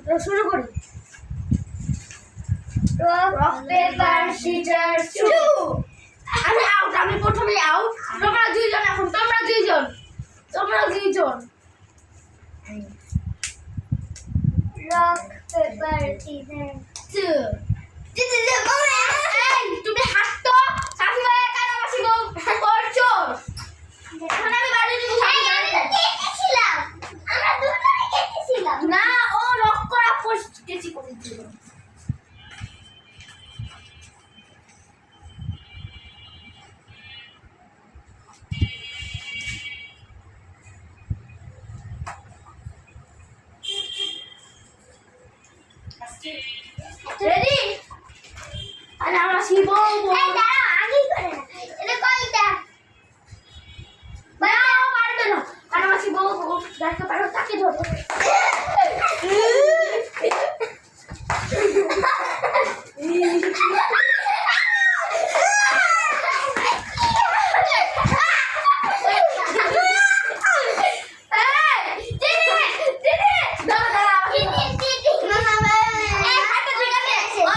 তো শুরু করি। রক পেপার সিজার শু। আমি আউট, আমি প্রথমে আউট। তোমরা দুইজন এখন, তোমরা দুইজন। রক পেপার সিজার শু। তুমি হাঁটতো সাথী ভাই কানামাছি করছো। এখন আমি বাড়ি দিব। না, ও রক করা পোস্ট কেচি করে দিল। রেডি? আরে আমরা শিবো আগেই করে না, এটা কয়টা বানাও পারবে না। কারণ আমরা শিবো দেখতে পারো, তাকে ধরো।